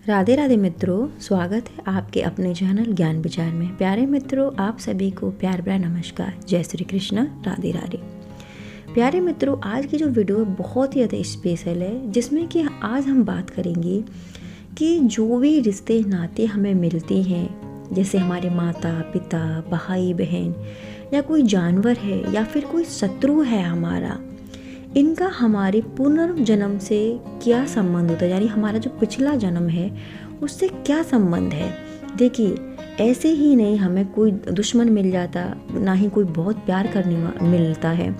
राधे राधे मित्रों, स्वागत है आपके अपने चैनल ज्ञान विचार में। प्यारे मित्रों, आप सभी को प्यार भरा नमस्कार। जय श्री कृष्ण, राधे राधे। प्यारे मित्रों, आज की जो वीडियो बहुत ही ज़्यादा स्पेशल है, जिसमें कि आज हम बात करेंगे कि जो भी रिश्ते नाते हमें मिलते हैं, जैसे हमारे माता पिता, भाई बहन या कोई जानवर है या फिर कोई शत्रु है हमारा, इनका हमारे पुनर्जन्म से क्या संबंध होता है, यानी हमारा जो पिछला जन्म है उससे क्या संबंध है। देखिए, ऐसे ही नहीं हमें कोई दुश्मन मिल जाता, ना ही कोई बहुत प्यार करने मिलता है।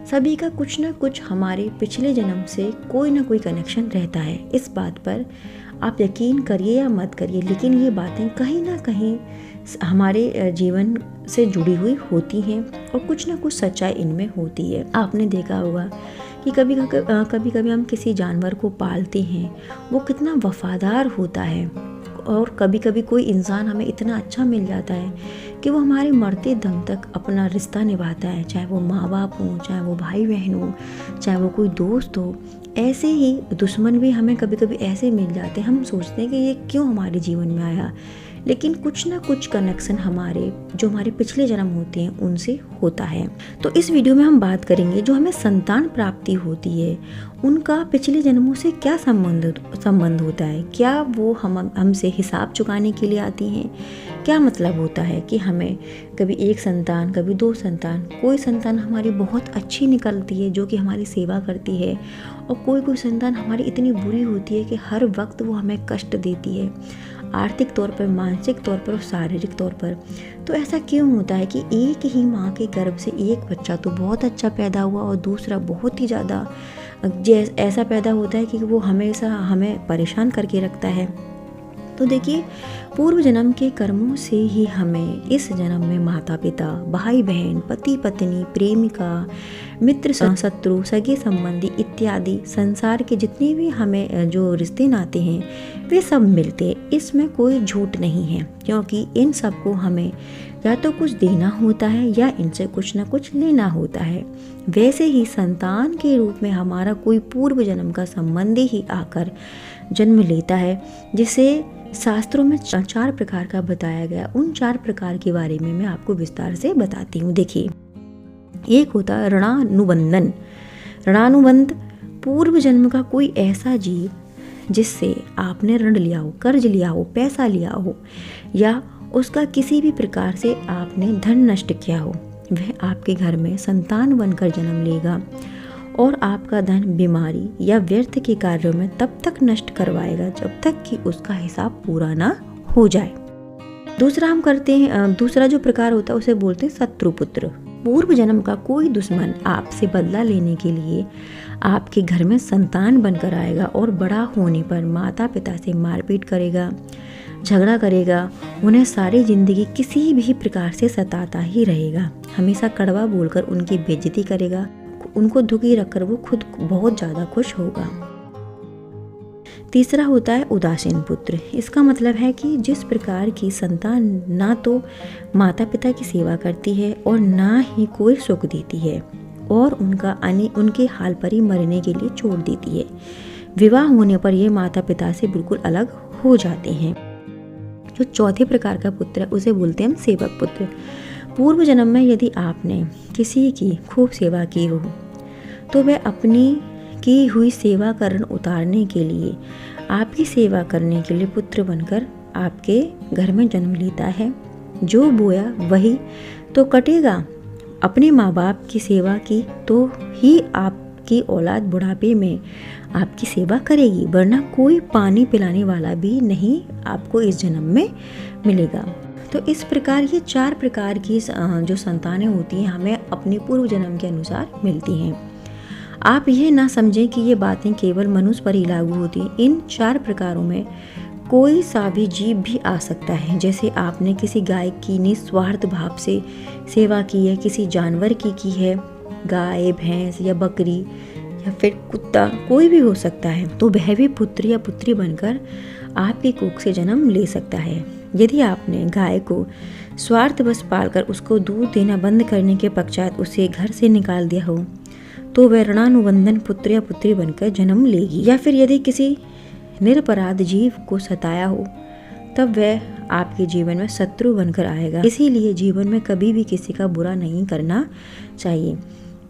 सभी का कुछ ना कुछ हमारे पिछले जन्म से कोई ना कोई कनेक्शन रहता है। इस बात पर आप यकीन करिए या मत करिए, लेकिन ये बातें कहीं ना कहीं हमारे जीवन से जुड़ी हुई होती हैं और कुछ ना कुछ सच्चाई इनमें होती है। आपने देखा होगा कि कभी कभी हम किसी जानवर को पालते हैं, वो कितना वफादार होता है, और कभी कभी कोई इंसान हमें इतना अच्छा मिल जाता है कि वो हमारे मरते दम तक अपना रिश्ता निभाता है, चाहे वो माँ बाप हो, चाहे वो भाई बहन हो, चाहे वो कोई दोस्त हो। ऐसे ही दुश्मन भी हमें कभी कभी ऐसे मिल जाते हैं, हम सोचते हैं कि ये क्यों हमारे जीवन में आया, लेकिन कुछ ना कुछ कनेक्शन हमारे पिछले जन्म होते हैं उनसे होता है। तो इस वीडियो में हम बात करेंगे जो हमें संतान प्राप्ति होती है, उनका पिछले जन्मों से क्या संबंध होता है। क्या वो हमसे हिसाब चुकाने के लिए आती हैं? क्या मतलब होता है कि हमें कभी एक संतान, कभी दो संतान, कोई संतान हमारी बहुत अच्छी निकलती है जो कि हमारी सेवा करती है, और कोई संतान हमारी इतनी बुरी होती है कि हर वक्त वो हमें कष्ट देती है, आर्थिक तौर पर, मानसिक तौर पर और शारीरिक तौर पर। तो ऐसा क्यों होता है कि एक ही माँ के गर्भ से एक बच्चा तो बहुत अच्छा पैदा हुआ और दूसरा बहुत ही ज़्यादा ऐसा पैदा होता है कि वो हमेशा हमें परेशान करके रखता है। तो देखिए, पूर्व जन्म के कर्मों से ही हमें इस जन्म में माता पिता, भाई बहन, पति पत्नी, प्रेमिका, मित्र, शत्रु, सगे संबंधी इत्यादि संसार के जितने भी हमें जो रिश्ते नाते हैं वे सब मिलते हैं। इसमें कोई झूठ नहीं है, क्योंकि इन सबको हमें या तो कुछ देना होता है या इनसे कुछ ना कुछ लेना होता है। वैसे ही संतान के रूप में हमारा कोई पूर्व जन्म का संबंधी ही आकर जन्म लेता है, जिसे शास्त्रों में 4 प्रकार का बताया गया। उन 4 प्रकार के बारे में मैं आपको विस्तार से बताती हूँ। देखिए, एक होता है ऋणानुबंधन। ऋणानुबंध पूर्व जन्म का कोई ऐसा जीव जिससे आपने ऋण लिया हो, कर्ज लिया हो, पैसा लिया हो, या उसका किसी भी प्रकार से आपने धन नष्ट किया हो, वह आपके घर में संतान बनकर जन्म लेगा और आपका धन बीमारी या व्यर्थ के कार्यों में तब तक नष्ट करवाएगा जब तक कि उसका हिसाब पूरा ना हो जाए। दूसरा जो प्रकार होता है उसे बोलते हैं शत्रुपुत्र। पूर्व जन्म का कोई दुश्मन आपसे बदला लेने के लिए आपके घर में संतान बनकर आएगा और बड़ा होने पर माता पिता से मारपीट करेगा, झगड़ा करेगा, उन्हें सारी जिंदगी किसी भी प्रकार से सताता ही रहेगा, हमेशा कड़वा बोलकर उनकी बेइज्जती करेगा, उनको दुखी रखकर वो खुद बहुत ज़्यादा खुश होगा। तीसरा होता है उदासीन पुत्र। इसका मतलब है कि जिस प्रकार की संतान ना तो माता पिता की सेवा करती है और ना ही कोई सुख देती है, और उनके हाल पर ही मरने के लिए छोड़ देती है। विवाह होने पर ये माता पिता से बिल्कुल अलग हो जाते हैं। जो चौथे प्रकार का पुत्र है उसे बोलते हैं हम सेवक पुत्र। पूर्व जन्म में यदि आपने किसी की खूब सेवा की हो, तो वह अपनी की हुई सेवा का ऋण उतारने के लिए, आपकी सेवा करने के लिए पुत्र बनकर आपके घर में जन्म लेता है। जो बोया वही तो कटेगा। अपने माँ बाप की सेवा की तो ही आपकी औलाद बुढ़ापे में आपकी सेवा करेगी, वरना कोई पानी पिलाने वाला भी नहीं आपको इस जन्म में मिलेगा। तो इस प्रकार ये 4 प्रकार की जो संतानें होती हैं हमें अपने पूर्व जन्म के अनुसार मिलती हैं। आप यह ना समझें कि ये बातें केवल मनुष्य पर ही लागू होती हैं। इन 4 प्रकारों में कोई सा भी जीव भी आ सकता है। जैसे आपने किसी गाय की निस्वार्थ भाव से सेवा की है, किसी जानवर की है, गाय, भैंस या बकरी या फिर कुत्ता, कोई भी हो सकता है, तो वह भी पुत्र या पुत्री बनकर आपकी कोख से जन्म ले सकता है। यदि आपने गाय को स्वार्थवश पालकर उसको दूध देना बंद करने के पश्चात उसे घर से निकाल दिया हो, तो वह ऋणानुबंधन पुत्र या पुत्री बनकर जन्म लेगी। या फिर यदि किसी निरपराध जीव को सताया हो, तब वह आपके जीवन में शत्रु बनकर आएगा। इसीलिए जीवन में कभी भी किसी का बुरा नहीं करना चाहिए,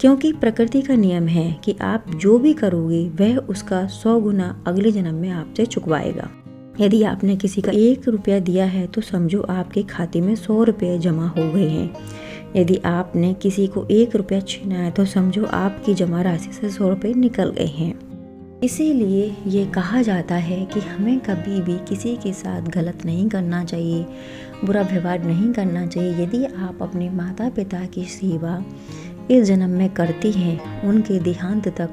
क्योंकि प्रकृति का नियम है कि आप जो भी करोगे वह उसका 100 गुना अगले जन्म में आपसे चुकवाएगा। यदि आपने किसी का 1 रुपया दिया है तो समझो आपके खाते में 100 रुपये जमा हो गए हैं। यदि आपने किसी को 1 रुपया छीना है तो समझो आपकी जमा राशि से 100 रुपये निकल गए हैं। इसीलिए ये कहा जाता है कि हमें कभी भी किसी के साथ गलत नहीं करना चाहिए, बुरा व्यवहार नहीं करना चाहिए। यदि आप अपने माता पिता की सेवा इस जन्म में करती हैं उनके देहांत तक,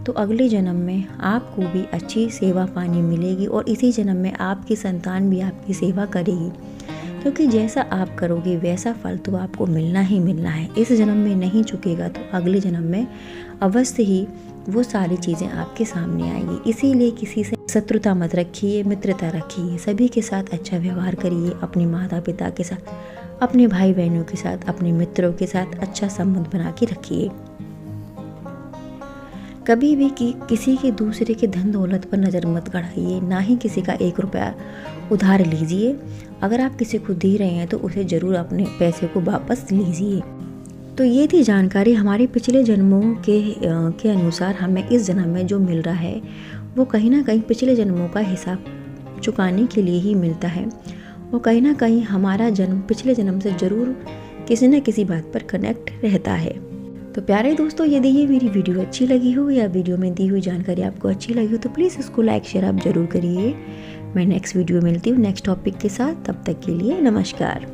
तो अगले जन्म में आपको भी अच्छी सेवा पानी मिलेगी और इसी जन्म में आपकी संतान भी आपकी सेवा करेगी, क्योंकि जैसा आप करोगे वैसा फल तो आपको मिलना ही मिलना है। इस जन्म में नहीं चुकेगा तो अगले जन्म में अवश्य ही वो सारी चीज़ें आपके सामने आएगी। इसीलिए किसी से शत्रुता मत रखिए, मित्रता रखिए, सभी के साथ अच्छा व्यवहार करिए। अपने माता पिता के साथ, अपने भाई बहनों के साथ, अपने मित्रों के साथ अच्छा संबंध बना के रखिए। कभी भी किसी के दूसरे के धन दौलत पर नज़र मत गड़ाइए, ना ही किसी का 1 रुपया उधार लीजिए। अगर आप किसी को दे रहे हैं तो उसे ज़रूर अपने पैसे को वापस लीजिए। तो ये थी जानकारी हमारे पिछले जन्मों के अनुसार हमें इस जन्म में जो मिल रहा है वो कहीं ना कहीं पिछले जन्मों का हिसाब चुकाने के लिए ही मिलता है। और कहीं ना कहीं हमारा जन्म पिछले जन्म से ज़रूर किसी न किसी बात पर कनेक्ट रहता है। तो प्यारे दोस्तों, यदि ये मेरी वीडियो अच्छी लगी हो या वीडियो में दी हुई जानकारी आपको अच्छी लगी हो तो प्लीज़ इसको लाइक शेयर आप ज़रूर करिए। मैं नेक्स्ट वीडियो मिलती हूँ नेक्स्ट टॉपिक के साथ। तब तक के लिए नमस्कार।